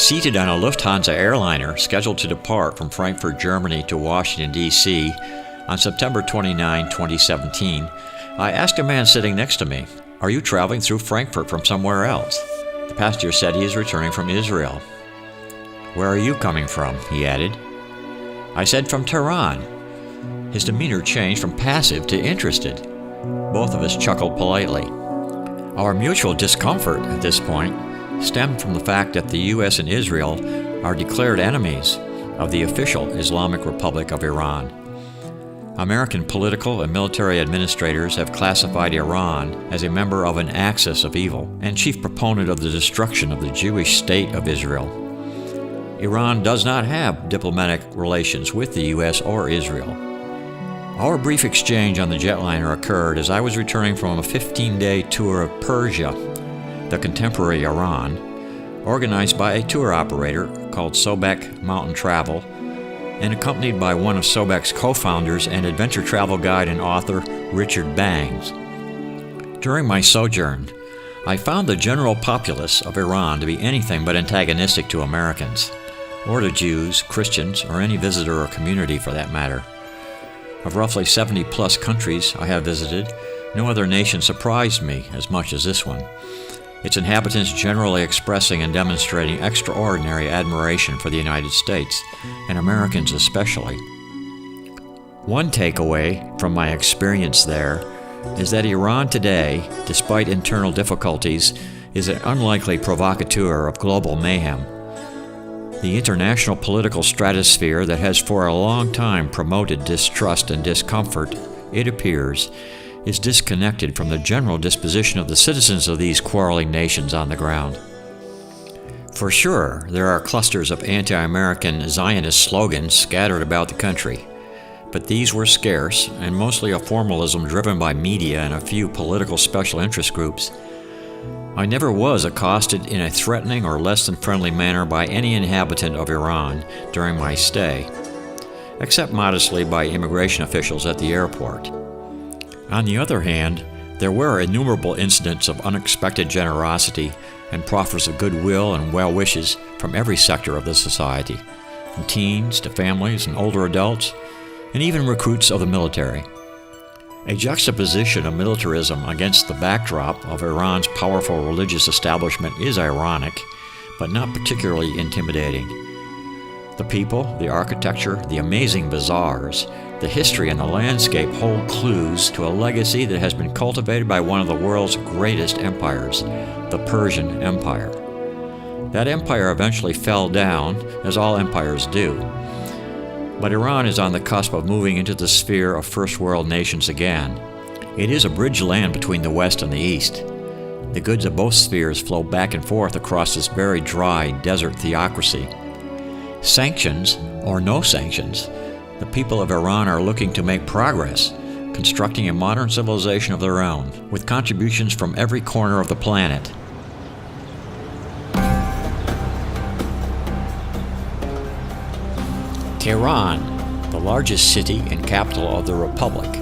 Seated on a Lufthansa airliner scheduled to depart from Frankfurt, Germany to Washington, D.C. on September 29, 2017, I asked a man sitting next to me, "Are you traveling through Frankfurt from somewhere else?" The passenger said he is returning from Israel. "Where are you coming from?" he added. I said, "From Tehran." His demeanor changed from passive to interested. Both of us chuckled politely. Our mutual discomfort at this point stemmed from the fact that the U.S. and Israel are declared enemies of the official Islamic Republic of Iran. American political and military administrators have classified Iran as a member of an axis of evil and chief proponent of the destruction of the Jewish state of Israel. Iran does not have diplomatic relations with the U.S. or Israel. Our brief exchange on the jetliner occurred as I was returning from a 15-day tour of Persia, the contemporary Iran, organized by a tour operator called Sobek Mountain Travel, and accompanied by one of Sobek's co-founders and adventure travel guide and author, Richard Bangs. During my sojourn, I found the general populace of Iran to be anything but antagonistic to Americans, or to Jews, Christians, or any visitor or community for that matter. Of roughly 70-plus countries I have visited, no other nation surprised me as much as this one, its inhabitants generally expressing and demonstrating extraordinary admiration for the United States, and Americans especially. One takeaway from my experience there is that Iran today, despite internal difficulties, is an unlikely provocateur of global mayhem. The international political stratosphere that has for a long time promoted distrust and discomfort, it appears, is disconnected from the general disposition of the citizens of these quarreling nations on the ground. For sure, there are clusters of anti-American Zionist slogans scattered about the country, but these were scarce and mostly a formalism driven by media and a few political special interest groups. I never was accosted in a threatening or less than friendly manner by any inhabitant of Iran during my stay, except modestly by immigration officials at the airport. On the other hand, there were innumerable incidents of unexpected generosity and proffers of goodwill and well wishes from every sector of the society, from teens to families and older adults, and even recruits of the military. A juxtaposition of militarism against the backdrop of Iran's powerful religious establishment is ironic, but not particularly intimidating. The people, the architecture, the amazing bazaars, the history and the landscape hold clues to a legacy that has been cultivated by one of the world's greatest empires, the Persian Empire. That empire eventually fell down, as all empires do. But Iran is on the cusp of moving into the sphere of first world nations again. It is a bridge land between the West and the East. The goods of both spheres flow back and forth across this very dry desert theocracy. Sanctions or no sanctions, the people of Iran are looking to make progress, constructing a modern civilization of their own, with contributions from every corner of the planet. Tehran, the largest city and capital of the Republic,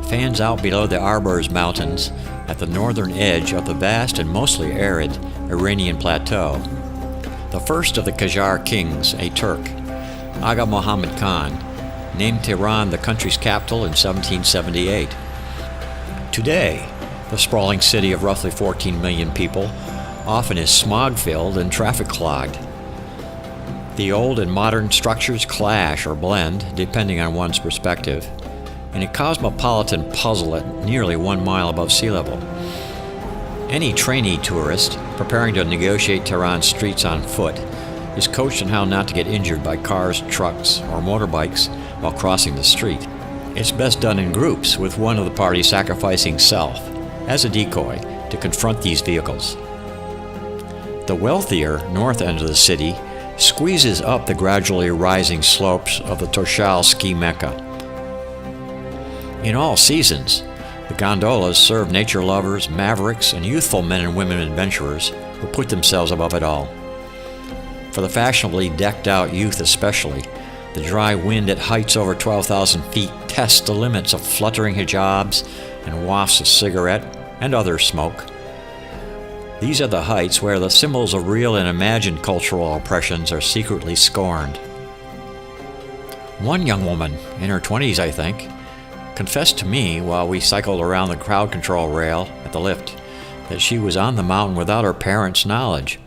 fans out below the Arborz Mountains at the northern edge of the vast and mostly arid Iranian plateau. The first of the Qajar kings, a Turk, Aga Muhammad Khan, named Tehran the country's capital in 1778. Today, the sprawling city of roughly 14 million people often is smog-filled and traffic-clogged. The old and modern structures clash or blend, depending on one's perspective, in a cosmopolitan puzzle at nearly 1 mile above sea level. Any trainee tourist preparing to negotiate Tehran's streets on foot is coached on how not to get injured by cars, trucks, or motorbikes while crossing the street. It's best done in groups, with one of the parties sacrificing self as a decoy to confront these vehicles. The wealthier north end of the city squeezes up the gradually rising slopes of the Torshal ski mecca. In all seasons, the gondolas serve nature lovers, mavericks, and youthful men and women adventurers who put themselves above it all. For the fashionably decked-out youth especially, the dry wind at heights over 12,000 feet tests the limits of fluttering hijabs and wafts of cigarette and other smoke. These are the heights where the symbols of real and imagined cultural oppressions are secretly scorned. One young woman, in her 20s I think, confessed to me while we cycled around the crowd control rail at the lift that she was on the mountain without her parents' knowledge.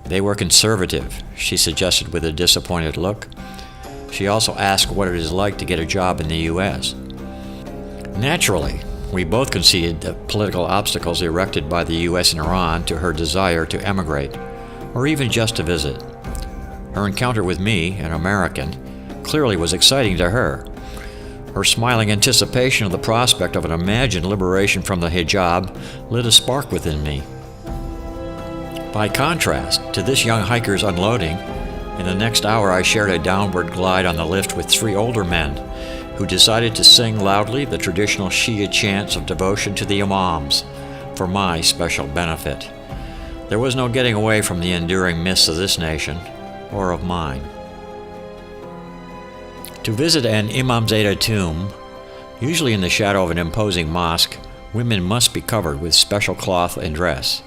They were conservative, she suggested with a disappointed look. She also asked what it is like to get a job in the U.S. Naturally, we both conceded the political obstacles erected by the U.S. and Iran to her desire to emigrate, or even just to visit. Her encounter with me, an American, clearly was exciting to her. Her smiling anticipation of the prospect of an imagined liberation from the hijab lit a spark within me. By contrast to this young hiker's unloading, in the next hour I shared a downward glide on the lift with 3 older men who decided to sing loudly the traditional Shia chants of devotion to the imams for my special benefit. There was no getting away from the enduring myths of this nation, or of mine. To visit an Imamzada tomb, usually in the shadow of an imposing mosque, women must be covered with special cloth and dress,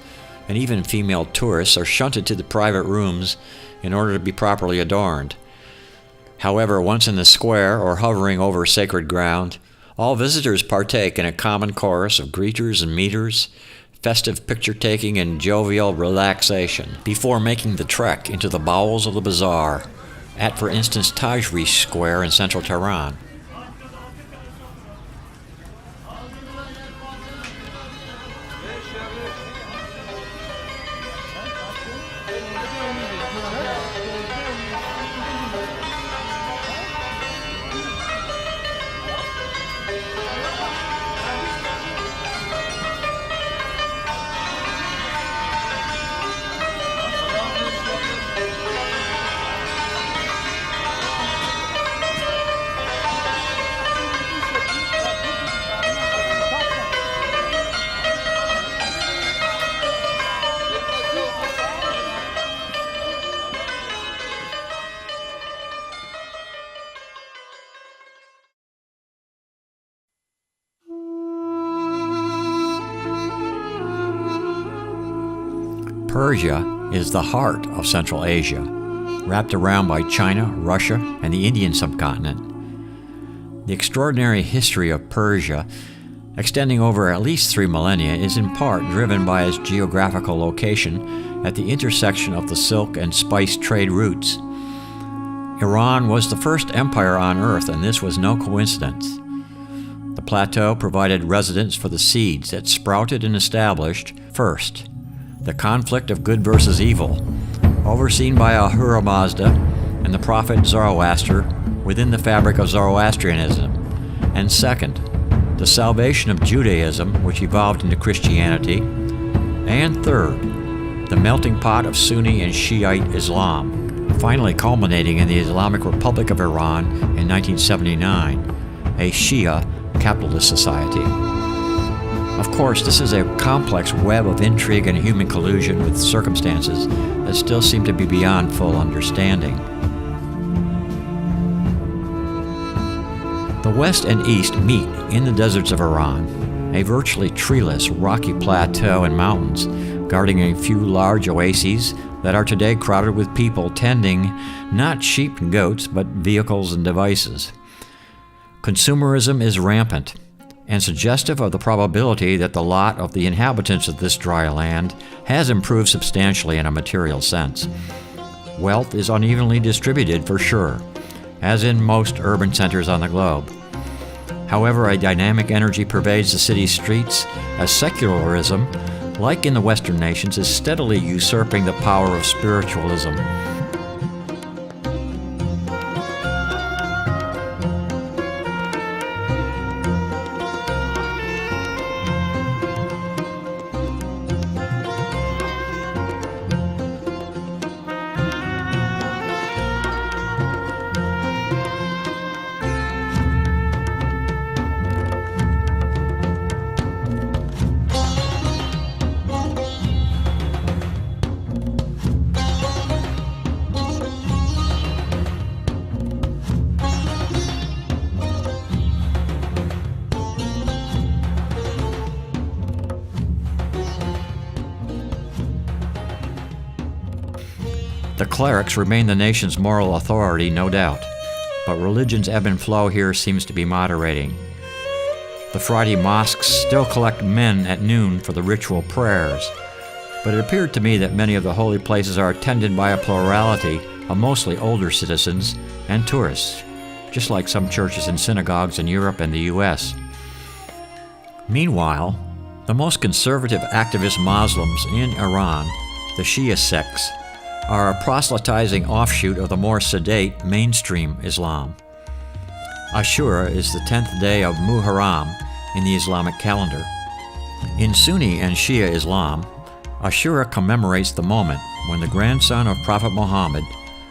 and even female tourists are shunted to the private rooms in order to be properly adorned. However, once in the square or hovering over sacred ground, all visitors partake in a common chorus of greeters and meters, festive picture-taking and jovial relaxation before making the trek into the bowels of the bazaar at, for instance, Tajrish Square in central Tehran. Persia is the heart of Central Asia, wrapped around by China, Russia, and the Indian subcontinent. The extraordinary history of Persia, extending over at least 3 millennia, is in part driven by its geographical location at the intersection of the silk and spice trade routes. Iran was the first empire on earth, and this was no coincidence. The plateau provided residence for the seeds that sprouted and established, first, the conflict of good versus evil, overseen by Ahura Mazda and the prophet Zoroaster within the fabric of Zoroastrianism, and second, the salvation of Judaism, which evolved into Christianity, and third, the melting pot of Sunni and Shiite Islam, finally culminating in the Islamic Republic of Iran in 1979, a Shia capitalist society. Of course, this is a complex web of intrigue and human collusion with circumstances that still seem to be beyond full understanding. The West and East meet in the deserts of Iran, a virtually treeless, rocky plateau and mountains, guarding a few large oases that are today crowded with people tending not sheep and goats, but vehicles and devices. Consumerism is rampant, and suggestive of the probability that the lot of the inhabitants of this dry land has improved substantially in a material sense. Wealth is unevenly distributed for sure, as in most urban centers on the globe. However, a dynamic energy pervades the city's streets as secularism, like in the Western nations, is steadily usurping the power of spiritualism. The clerics remain the nation's moral authority, no doubt, but religion's ebb and flow here seems to be moderating. The Friday mosques still collect men at noon for the ritual prayers, but it appeared to me that many of the holy places are attended by a plurality of mostly older citizens and tourists, just like some churches and synagogues in Europe and the U.S. Meanwhile, the most conservative activist Muslims in Iran, the Shia sects, are a proselytizing offshoot of the more sedate mainstream Islam. Ashura is the 10th day of Muharram in the Islamic calendar. In Sunni and Shia Islam, Ashura commemorates the moment when the grandson of Prophet Muhammad,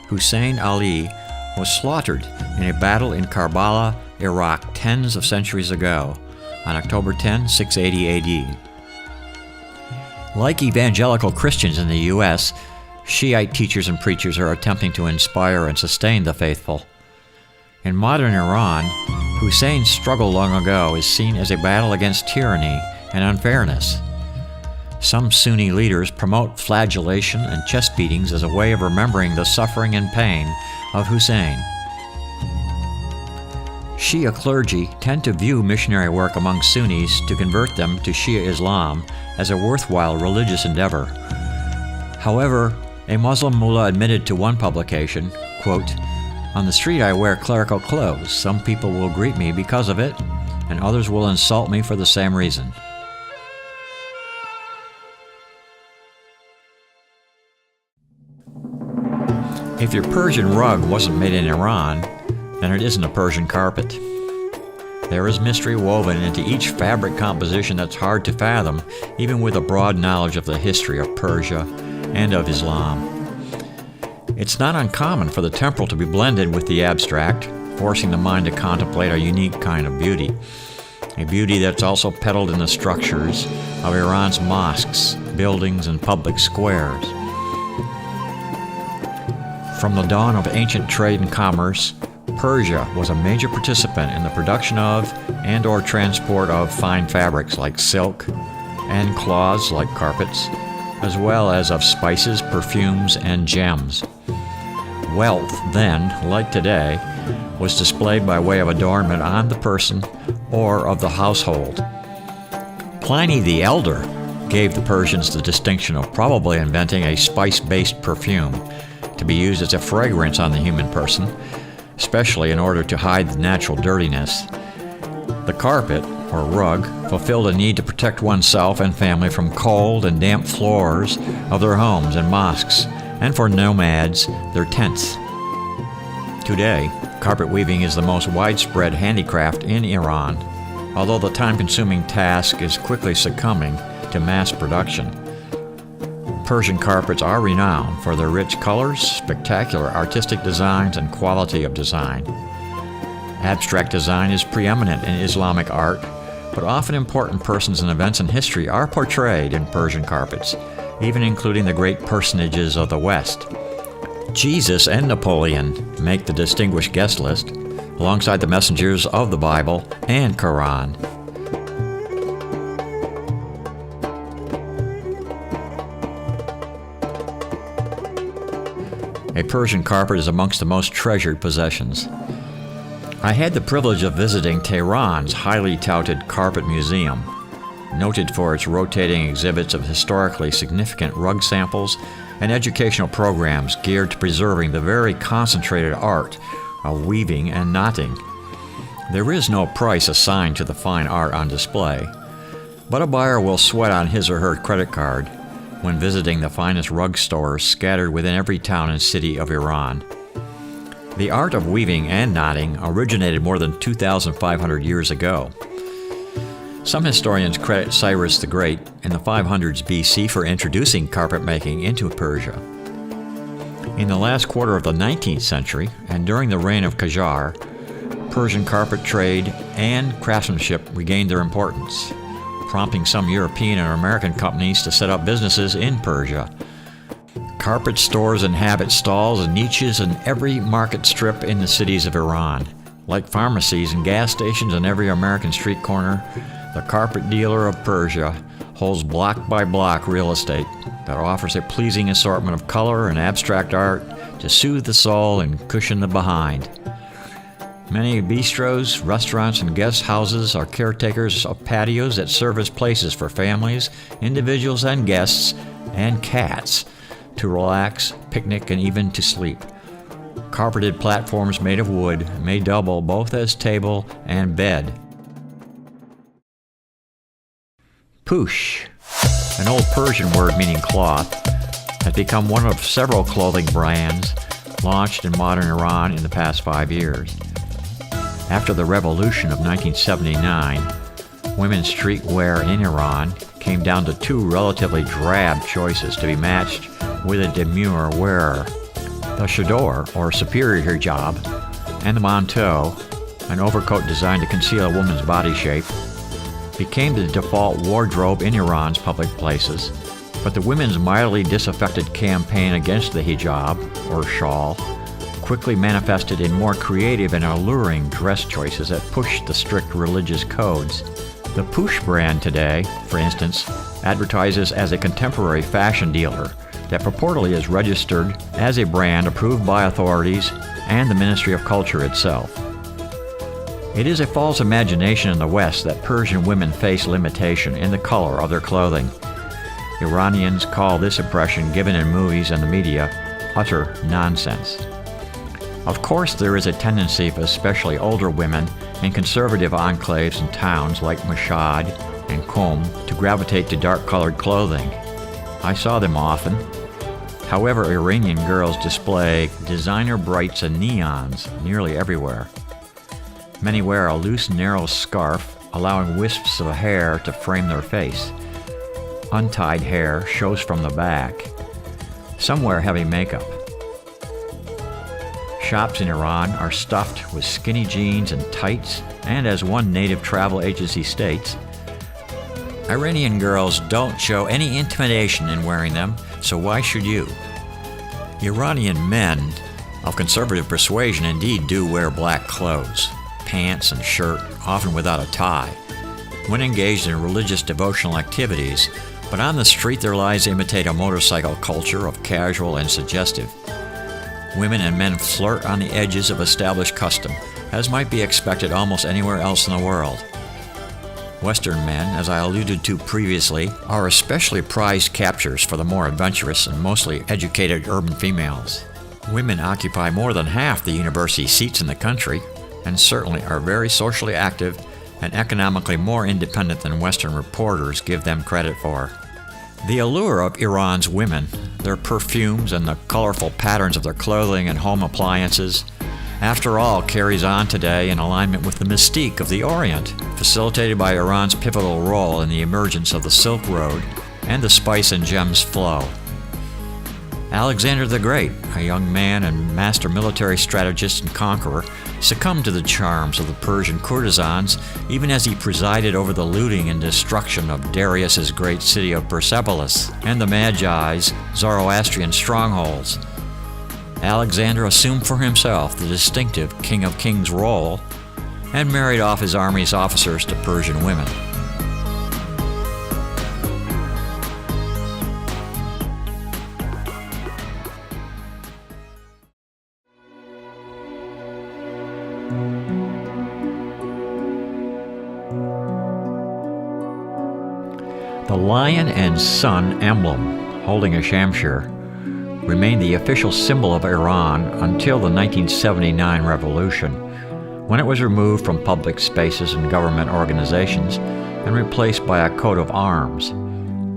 Hussein Ali, was slaughtered in a battle in Karbala, Iraq, tens of centuries ago, on October 10, 680 AD. Like evangelical Christians in the U.S., Shiite teachers and preachers are attempting to inspire and sustain the faithful. In modern Iran, Hussein's struggle long ago is seen as a battle against tyranny and unfairness. Some Sunni leaders promote flagellation and chest beatings as a way of remembering the suffering and pain of Hussein. Shia clergy tend to view missionary work among Sunnis to convert them to Shia Islam as a worthwhile religious endeavor. However, a Muslim mullah admitted to one publication, quote, "On the street I wear clerical clothes. Some people will greet me because of it, and others will insult me for the same reason." If your Persian rug wasn't made in Iran, then it isn't a Persian carpet. There is mystery woven into each fabric composition that's hard to fathom, even with a broad knowledge of the history of Persia and of Islam. It's not uncommon for the temporal to be blended with the abstract, forcing the mind to contemplate a unique kind of beauty, a beauty that's also peddled in the structures of Iran's mosques, buildings, and public squares. From the dawn of ancient trade and commerce, Persia was a major participant in the production of and/or transport of fine fabrics like silk and cloths like carpets, as well as of spices, perfumes, and gems. Wealth then, like today, was displayed by way of adornment on the person or of the household. Pliny the Elder gave the Persians the distinction of probably inventing a spice-based perfume to be used as a fragrance on the human person, especially in order to hide the natural dirtiness. The carpet, or rug, fulfilled a need to protect oneself and family from cold and damp floors of their homes and mosques, and for nomads, their tents. Today, carpet weaving is the most widespread handicraft in Iran, although the time-consuming task is quickly succumbing to mass production. Persian carpets are renowned for their rich colors, spectacular artistic designs, and quality of design. Abstract design is preeminent in Islamic art, but often important persons and events in history are portrayed in Persian carpets, even including the great personages of the West. Jesus and Napoleon make the distinguished guest list, alongside the messengers of the Bible and Quran. A Persian carpet is amongst the most treasured possessions. I had the privilege of visiting Tehran's highly touted Carpet Museum, noted for its rotating exhibits of historically significant rug samples and educational programs geared to preserving the very concentrated art of weaving and knotting. There is no price assigned to the fine art on display, but a buyer will sweat on his or her credit card when visiting the finest rug stores scattered within every town and city of Iran. The art of weaving and knotting originated more than 2,500 years ago. Some historians credit Cyrus the Great in the 500s BC for introducing carpet making into Persia. In the last quarter of the 19th century, and during the reign of Qajar, Persian carpet trade and craftsmanship regained their importance, prompting some European and American companies to set up businesses in Persia. Carpet stores inhabit stalls and niches in every market strip in the cities of Iran. Like pharmacies and gas stations in every American street corner, the carpet dealer of Persia holds block by block real estate that offers a pleasing assortment of color and abstract art to soothe the soul and cushion the behind. Many bistros, restaurants, and guest houses are caretakers of patios that serve as places for families, individuals and guests, and cats to relax, picnic, and even to sleep. Carpeted platforms made of wood may double both as table and bed. Push, an old Persian word meaning cloth, has become one of several clothing brands launched in modern Iran in the past 5 years. After the revolution of 1979, women's streetwear in Iran came down to two relatively drab choices to be matched with a demure wearer. The chador, or superior hijab, and the manteau, an overcoat designed to conceal a woman's body shape, became the default wardrobe in Iran's public places, but the women's mildly disaffected campaign against the hijab, or shawl, quickly manifested in more creative and alluring dress choices that pushed the strict religious codes. The Push brand today, for instance, advertises as a contemporary fashion dealer that purportedly is registered as a brand approved by authorities and the Ministry of Culture itself. It is a false imagination in the West that Persian women face limitation in the color of their clothing. Iranians call this impression given in movies and the media utter nonsense. Of course, there is a tendency for especially older women in conservative enclaves and towns like Mashhad and Qom to gravitate to dark-colored clothing. I saw them often. However, Iranian girls display designer brights and neons nearly everywhere. Many wear a loose, narrow scarf, allowing wisps of hair to frame their face. Untied hair shows from the back. Some wear heavy makeup. Shops in Iran are stuffed with skinny jeans and tights, and as one native travel agency states, Iranian girls don't show any intimidation in wearing them, so why should you? Iranian men of conservative persuasion indeed do wear black clothes, pants and shirt, often without a tie, when engaged in religious devotional activities, but on the street their lives imitate a motorcycle culture of casual and suggestive. Women and men flirt on the edges of established custom, as might be expected almost anywhere else in the world. Western men, as I alluded to previously, are especially prized captures for the more adventurous and mostly educated urban females. Women occupy more than half the university seats in the country, and certainly are very socially active and economically more independent than Western reporters give them credit for. The allure of Iran's women, their perfumes and the colorful patterns of their clothing and home appliances, after all carries on today in alignment with the mystique of the Orient, facilitated by Iran's pivotal role in the emergence of the Silk Road and the spice and gems flow. Alexander the Great, a young man and master military strategist and conqueror, succumbed to the charms of the Persian courtesans even as he presided over the looting and destruction of Darius's great city of Persepolis and the Magi's Zoroastrian strongholds. Alexander assumed for himself the distinctive King of Kings role and married off his army's officers to Persian women. The lion and sun emblem, holding a shamshir, remained the official symbol of Iran until the 1979 revolution, when it was removed from public spaces and government organizations and replaced by a coat of arms.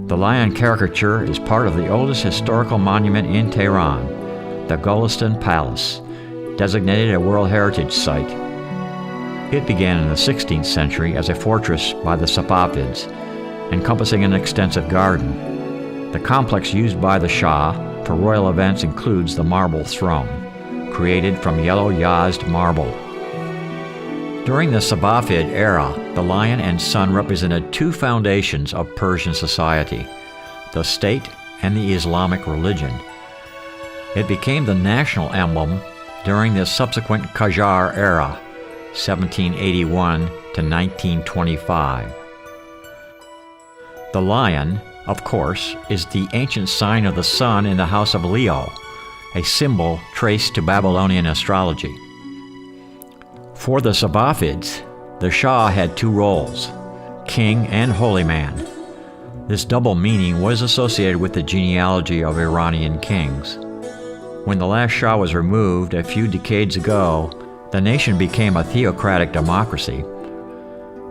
The lion caricature is part of the oldest historical monument in Tehran, the Golestan Palace, designated a World Heritage Site. It began in the 16th century as a fortress by the Safavids, encompassing an extensive garden. The complex used by the Shah for royal events includes the marble throne, created from yellow Yazd marble. During the Safavid era, the lion and sun represented two foundations of Persian society, the state and the Islamic religion. It became the national emblem during the subsequent Qajar era, 1781 to 1925. The lion, of course, is the ancient sign of the sun in the house of Leo, a symbol traced to Babylonian astrology. For the Safavids, the Shah had two roles, king and holy man. This double meaning was associated with the genealogy of Iranian kings. When the last Shah was removed a few decades ago, the nation became a theocratic democracy.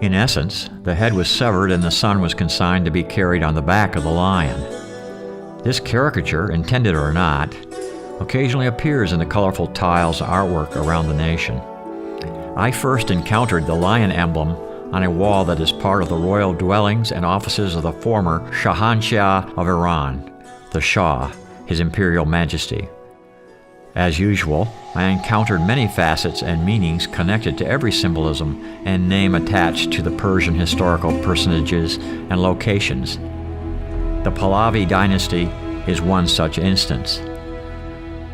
In essence, the head was severed and the son was consigned to be carried on the back of the lion. This caricature, intended or not, occasionally appears in the colorful tiles artwork around the nation. I first encountered the lion emblem on a wall that is part of the royal dwellings and offices of the former Shahanshah of Iran, the Shah, His Imperial Majesty. As usual, I encountered many facets and meanings connected to every symbolism and name attached to the Persian historical personages and locations. The Pahlavi dynasty is one such instance.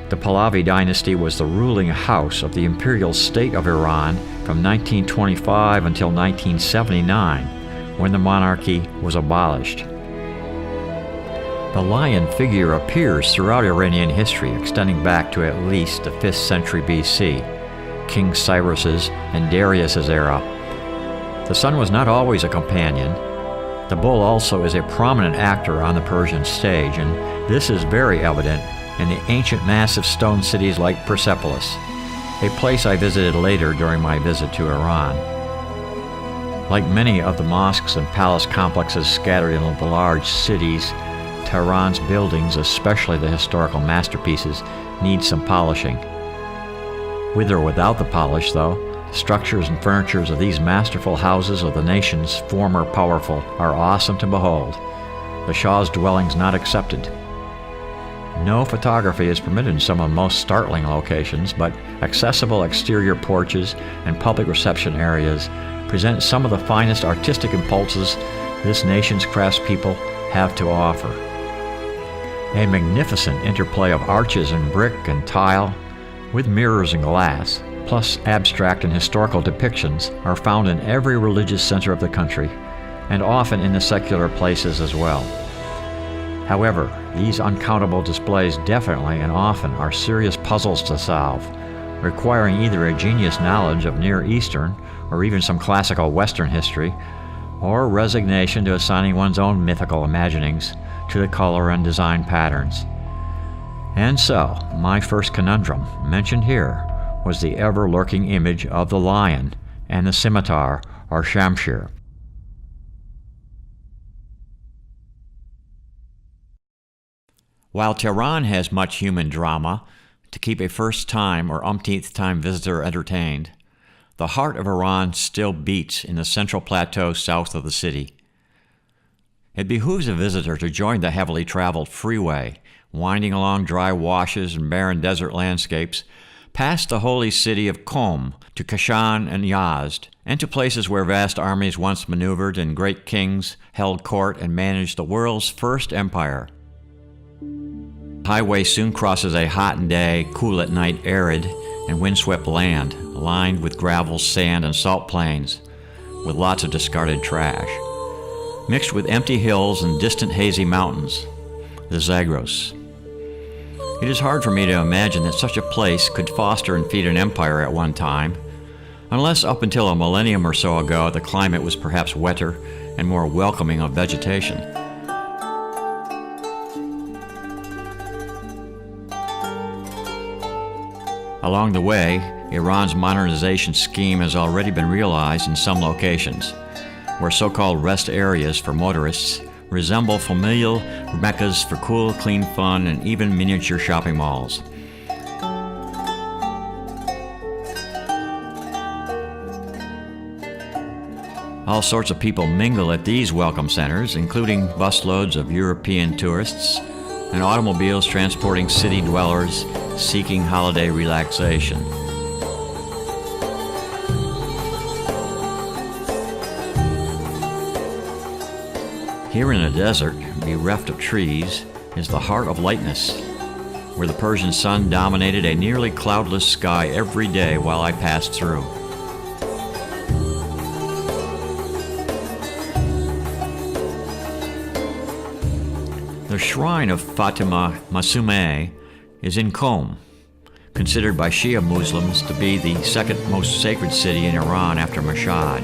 The Pahlavi dynasty was the ruling house of the imperial state of Iran from 1925 until 1979, when the monarchy was abolished. The lion figure appears throughout Iranian history, extending back to at least the 5th century BC, King Cyrus's and Darius's era. The sun was not always a companion. The bull also is a prominent actor on the Persian stage, and this is very evident in the ancient massive stone cities like Persepolis, a place I visited later during my visit to Iran. Like many of the mosques and palace complexes scattered in the large cities, Tehran's buildings, especially the historical masterpieces, need some polishing. With or without the polish, though, the structures and furnitures of these masterful houses of the nation's former powerful are awesome to behold, the Shah's dwellings not excepted. No photography is permitted in some of the most startling locations, but accessible exterior porches and public reception areas present some of the finest artistic impulses this nation's craftspeople have to offer. A magnificent interplay of arches and brick and tile, with mirrors and glass, plus abstract and historical depictions, are found in every religious center of the country, and often in the secular places as well. However, these uncountable displays definitely and often are serious puzzles to solve, requiring either a genius knowledge of Near Eastern or even some classical Western history, or resignation to assigning one's own mythical imaginings to the color and design patterns. And so, my first conundrum, mentioned here, was the ever-lurking image of the lion and the scimitar or shamshir. While Tehran has much human drama to keep a first-time or umpteenth-time visitor entertained, the heart of Iran still beats in the central plateau south of the city. It behooves a visitor to join the heavily traveled freeway, winding along dry washes and barren desert landscapes, past the holy city of Qom to Kashan and Yazd, and to places where vast armies once maneuvered and great kings held court and managed the world's first empire. The highway soon crosses a hot and day, cool at night arid and windswept land, lined with gravel, sand, and salt plains, with lots of discarded trash, mixed with empty hills and distant hazy mountains, the Zagros. It is hard for me to imagine that such a place could foster and feed an empire at one time, unless up until a millennium or so ago the climate was perhaps wetter and more welcoming of vegetation. Along the way, Iran's modernization scheme has already been realized in some locations, where so-called rest areas for motorists resemble familial meccas for cool, clean fun and even miniature shopping malls. All sorts of people mingle at these welcome centers, including busloads of European tourists and automobiles transporting city dwellers seeking holiday relaxation. Here in the desert, bereft of trees, is the heart of lightness, where the Persian sun dominated a nearly cloudless sky every day while I passed through. The shrine of Fatima Masume is in Qom, considered by Shia Muslims to be the second most sacred city in Iran after Mashhad.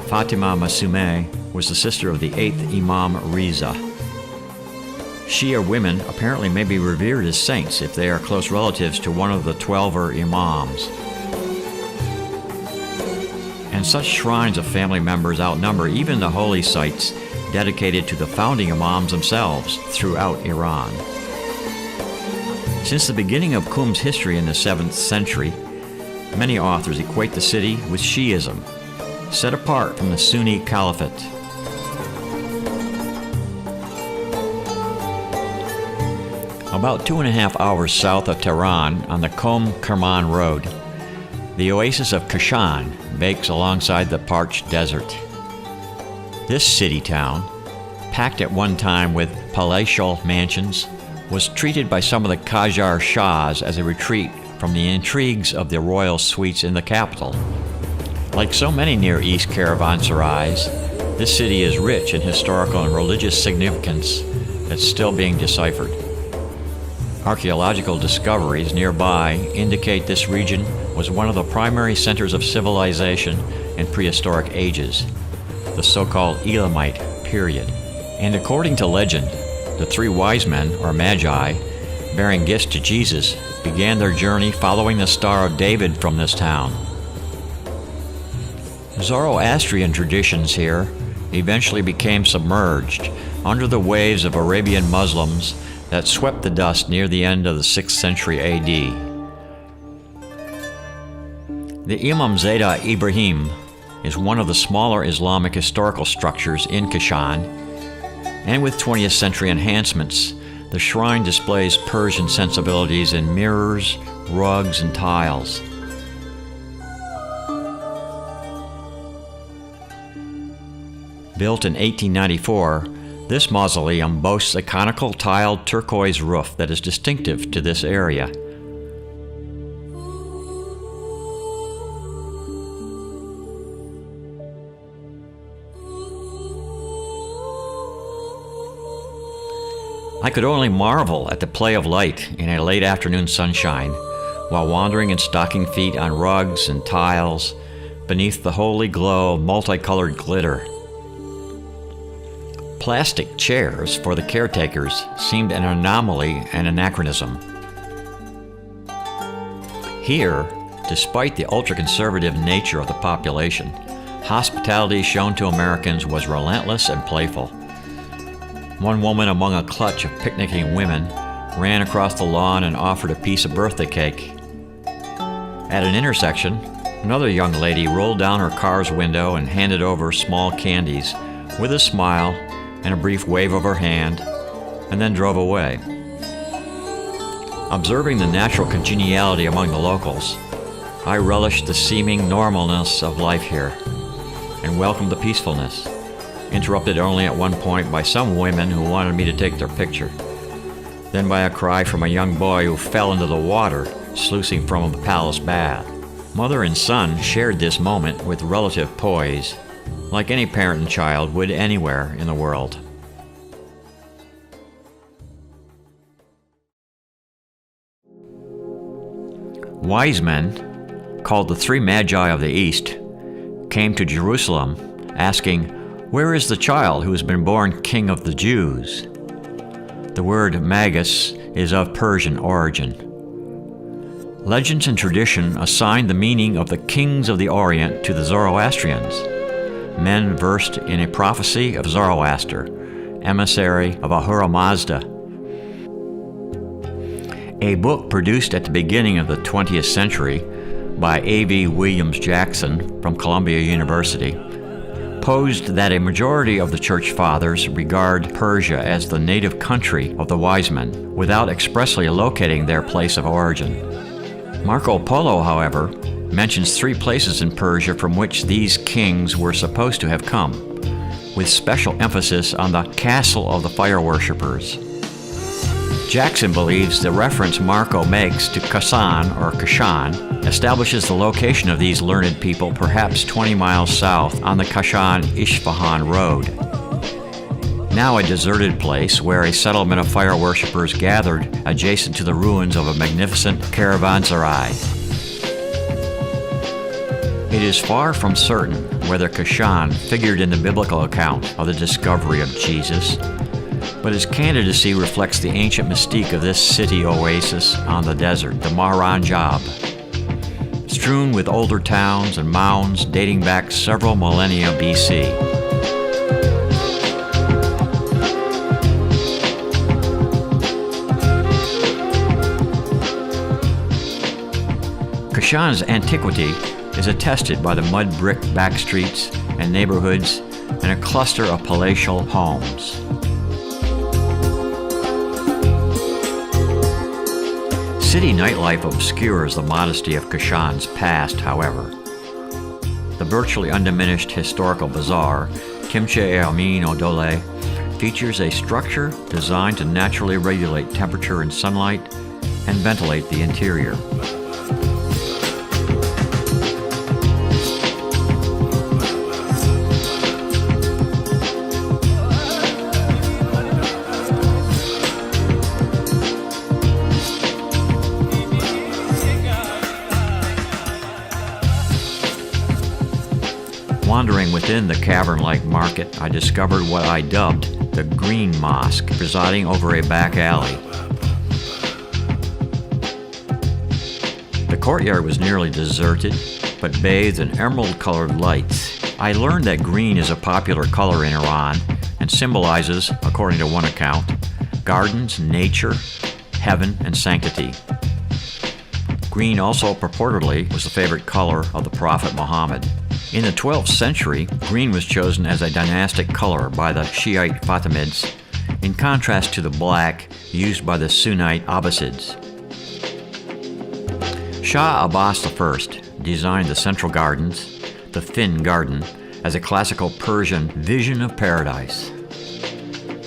Fatima Masume was the sister of the 8th Imam Riza. Shia women apparently may be revered as saints if they are close relatives to one of the 12 Imams. And such shrines of family members outnumber even the holy sites dedicated to the founding Imams themselves throughout Iran. Since the beginning of Qum's history in the 7th century, many authors equate the city with Shi'ism, set apart from the Sunni Caliphate. About 2.5 hours south of Tehran on the Qom-Kerman Road, the oasis of Kashan bakes alongside the parched desert. This city-town, packed at one time with palatial mansions, was treated by some of the Qajar Shahs as a retreat from the intrigues of the royal suites in the capital. Like so many Near East caravanserais, this city is rich in historical and religious significance that's still being deciphered. Archaeological discoveries nearby indicate this region was one of the primary centers of civilization in prehistoric ages, the so-called Elamite period. And according to legend, the 3 wise men, or magi, bearing gifts to Jesus, began their journey following the Star of David from this town. Zoroastrian traditions here eventually became submerged under the waves of Arabian Muslims that swept the dust near the end of the 6th century AD. The Imam Zeta Ibrahim is one of the smaller Islamic historical structures in Kashan, and with 20th century enhancements, the shrine displays Persian sensibilities in mirrors, rugs, and tiles. Built in 1894, this mausoleum boasts a conical tiled turquoise roof that is distinctive to this area. I could only marvel at the play of light in a late afternoon sunshine while wandering in stocking feet on rugs and tiles beneath the holy glow of multicolored glitter. Plastic chairs for the caretakers seemed an anomaly and anachronism. Here, despite the ultra-conservative nature of the population, hospitality shown to Americans was relentless and playful. One woman among a clutch of picnicking women ran across the lawn and offered a piece of birthday cake. At an intersection, another young lady rolled down her car's window and handed over small candies with a smile and a brief wave of her hand, and then drove away. Observing the natural congeniality among the locals, I relished the seeming normalness of life here, and welcomed the peacefulness, interrupted only at one point by some women who wanted me to take their picture, then by a cry from a young boy who fell into the water, sluicing from a palace bath. Mother and son shared this moment with relative poise, like any parent and child would anywhere in the world. Wise men, called the 3 Magi of the East, came to Jerusalem asking, "Where is the child who has been born King of the Jews?" The word magus is of Persian origin. Legends and tradition assign the meaning of the kings of the Orient to the Zoroastrians, men versed in a prophecy of Zoroaster, emissary of Ahura Mazda. A book produced at the beginning of the 20th century by A.V. Williams Jackson from Columbia University posed that a majority of the Church Fathers regard Persia as the native country of the wise men, without expressly locating their place of origin. Marco Polo, however, mentions 3 places in Persia from which these kings were supposed to have come, with special emphasis on the castle of the fire worshippers. Jackson believes the reference Marco makes to Kasan or Kashan establishes the location of these learned people perhaps 20 miles south on the Kashan-Isfahan road. Now a deserted place where a settlement of fire worshippers gathered adjacent to the ruins of a magnificent caravanserai. It is far from certain whether Kashan figured in the biblical account of the discovery of Jesus, but his candidacy reflects the ancient mystique of this city oasis on the desert, the Mahranjab, strewn with older towns and mounds dating back several millennia BC. Kashan's antiquity is attested by the mud brick back streets and neighborhoods and a cluster of palatial homes. City nightlife obscures the modesty of Kashan's past, however. The virtually undiminished historical bazaar, Kimche Amin Odole, features a structure designed to naturally regulate temperature and sunlight and ventilate the interior. Wandering within the cavern-like market, I discovered what I dubbed the Green Mosque, presiding over a back alley. The courtyard was nearly deserted, but bathed in emerald-colored lights. I learned that green is a popular color in Iran and symbolizes, according to one account, gardens, nature, heaven, and sanctity. Green also purportedly was the favorite color of the Prophet Muhammad. In the 12th century, green was chosen as a dynastic color by the Shiite Fatimids, in contrast to the black used by the Sunnite Abbasids. Shah Abbas I designed the central gardens, the Fin Garden, as a classical Persian vision of paradise.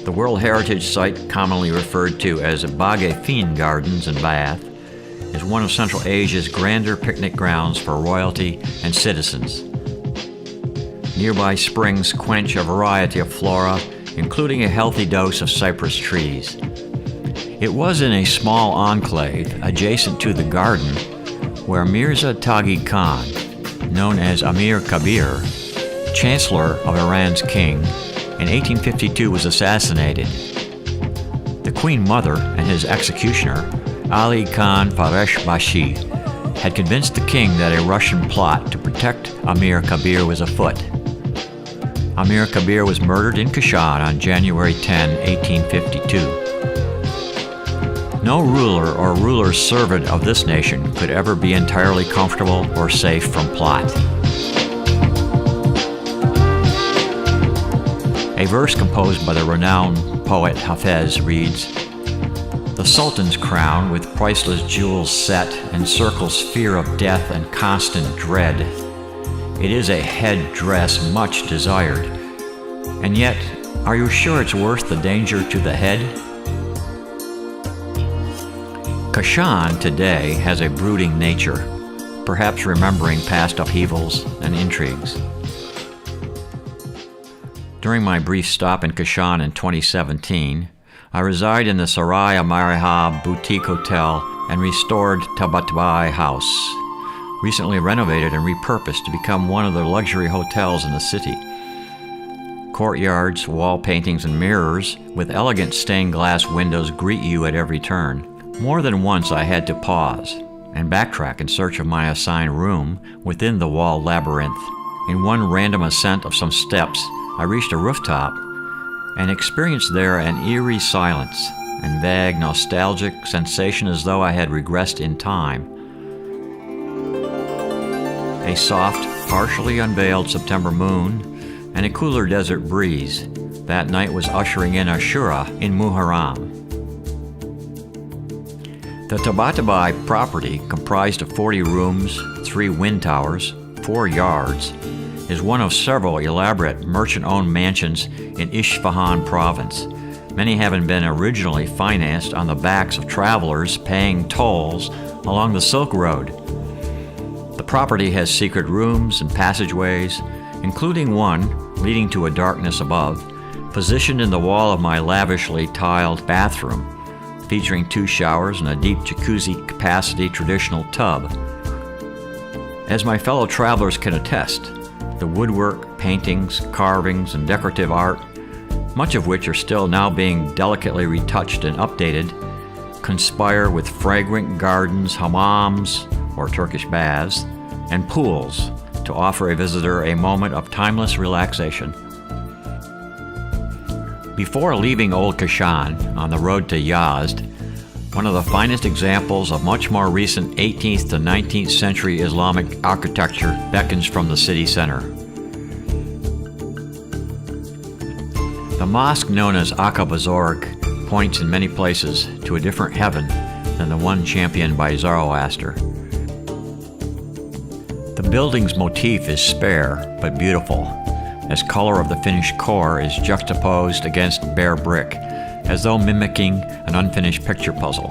The World Heritage Site, commonly referred to as Bagh-e-Fin Gardens in Bath, is one of Central Asia's grander picnic grounds for royalty and citizens. Nearby springs quench a variety of flora, including a healthy dose of cypress trees. It was in a small enclave adjacent to the garden where Mirza Taghi Khan, known as Amir Kabir, Chancellor of Iran's king, in 1852 was assassinated. The Queen Mother and his executioner, Ali Khan Faresh Bashi, had convinced the king that a Russian plot to protect Amir Kabir was afoot. Amir Kabir was murdered in Kashan on January 10, 1852. No ruler or ruler's servant of this nation could ever be entirely comfortable or safe from plot. A verse composed by the renowned poet Hafez reads, "The Sultan's crown with priceless jewels set encircles fear of death and constant dread. It is a head dress much desired. And yet, are you sure it's worth the danger to the head?" Kashan today has a brooding nature, perhaps remembering past upheavals and intrigues. During my brief stop in Kashan in 2017, I reside in the Sarai Marihab Boutique Hotel and restored Tabatabai House, recently renovated and repurposed to become one of the luxury hotels in the city. Courtyards, wall paintings, and mirrors with elegant stained glass windows greet you at every turn. More than once I had to pause and backtrack in search of my assigned room within the wall labyrinth. In one random ascent of some steps, I reached a rooftop and experienced there an eerie silence and vague nostalgic sensation as though I had regressed in time. A soft, partially unveiled September moon and a cooler desert breeze that night was ushering in Ashura in Muharram. The Tabatabai property, comprised of 40 rooms, 3 wind towers, 4 yards, is one of several elaborate merchant-owned mansions in Isfahan province, many having been originally financed on the backs of travelers paying tolls along the Silk Road. The property has secret rooms and passageways, including one leading to a darkness above, positioned in the wall of my lavishly tiled bathroom, featuring 2 showers and a deep jacuzzi-capacity traditional tub. As my fellow travelers can attest, the woodwork, paintings, carvings, and decorative art, much of which are still now being delicately retouched and updated, conspire with fragrant gardens, hammams, or Turkish baths, and pools to offer a visitor a moment of timeless relaxation. Before leaving Old Kashan on the road to Yazd, one of the finest examples of much more recent 18th to 19th century Islamic architecture beckons from the city center. The mosque known as Aqaba Zorg points in many places to a different heaven than the one championed by Zoroaster. The building's motif is spare but beautiful, as color of the finished core is juxtaposed against bare brick, as though mimicking an unfinished picture puzzle.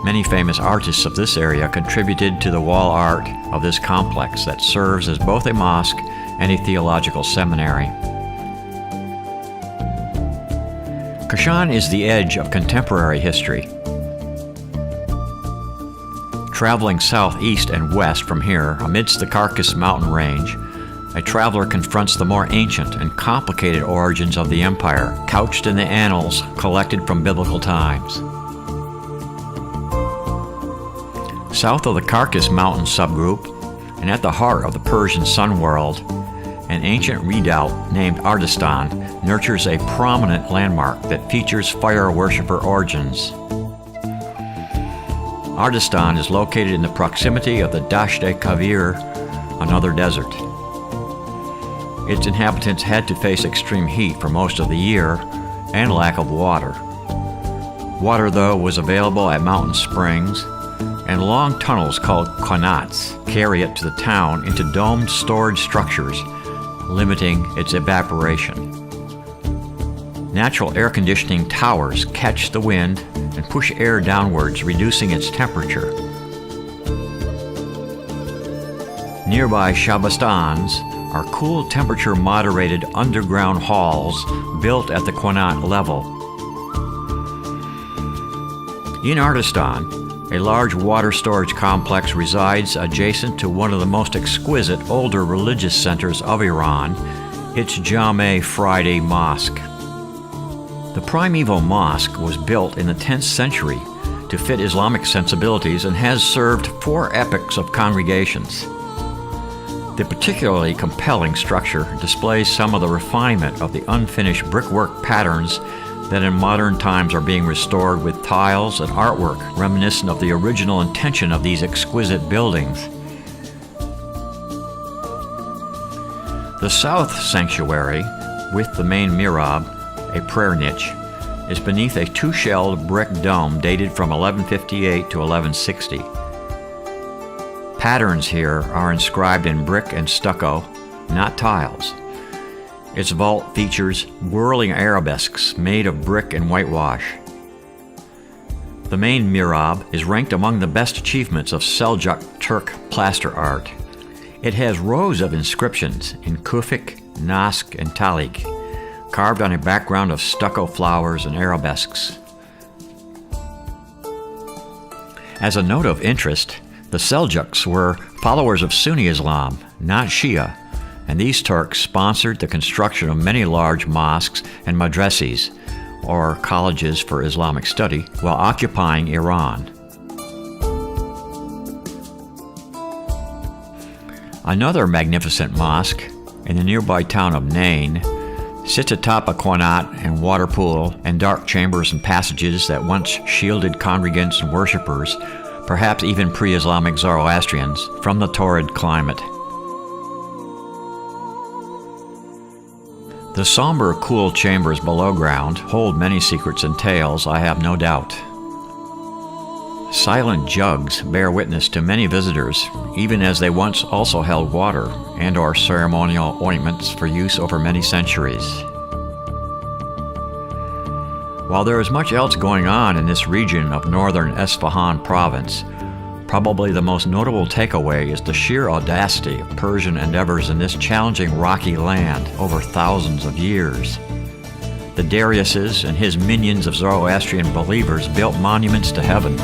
Many famous artists of this area contributed to the wall art of this complex that serves as both a mosque and a theological seminary. Kashan is the edge of contemporary history. Traveling southeast and west from here, amidst the Carcass mountain range, a traveler confronts the more ancient and complicated origins of the empire, couched in the annals collected from biblical times. South of the Carcass mountain subgroup, and at the heart of the Persian sun world, an ancient redoubt named Ardistan nurtures a prominent landmark that features fire worshipper origins. Ardistan is located in the proximity of the Dasht-e-Kavir, another desert. Its inhabitants had to face extreme heat for most of the year and lack of water. Water, though, was available at mountain springs, and long tunnels called qanats carry it to the town into domed storage structures, limiting its evaporation. Natural air conditioning towers catch the wind and push air downwards, reducing its temperature. Nearby Shabastans are cool temperature moderated underground halls built at the qanat level. In Ardistan, a large water storage complex resides adjacent to one of the most exquisite older religious centers of Iran, its Jame Friday Mosque. The primeval mosque was built in the 10th century to fit Islamic sensibilities and has served 4 epochs of congregations. The particularly compelling structure displays some of the refinement of the unfinished brickwork patterns that in modern times are being restored with tiles and artwork reminiscent of the original intention of these exquisite buildings. The south sanctuary, with the main mihrab, a prayer niche, is beneath a 2-shelled brick dome dated from 1158 to 1160. Patterns here are inscribed in brick and stucco, not tiles. Its vault features whirling arabesques made of brick and whitewash. The main mihrab is ranked among the best achievements of Seljuk Turk plaster art. It has rows of inscriptions in Kufic, Naskh, and Talik, carved on a background of stucco flowers and arabesques. As a note of interest, the Seljuks were followers of Sunni Islam, not Shia, and these Turks sponsored the construction of many large mosques and madrases, or colleges for Islamic study, while occupying Iran. Another magnificent mosque in the nearby town of Nain sits atop a qanat and water pool and dark chambers and passages that once shielded congregants and worshippers, perhaps even pre-Islamic Zoroastrians, from the torrid climate. The somber, cool chambers below ground hold many secrets and tales, I have no doubt. Silent jugs bear witness to many visitors, even as they once also held water and/or ceremonial ointments for use over many centuries. While there is much else going on in this region of northern Esfahan province, probably the most notable takeaway is the sheer audacity of Persian endeavors in this challenging rocky land over thousands of years. The Dariuses and his minions of Zoroastrian believers built monuments to heaven,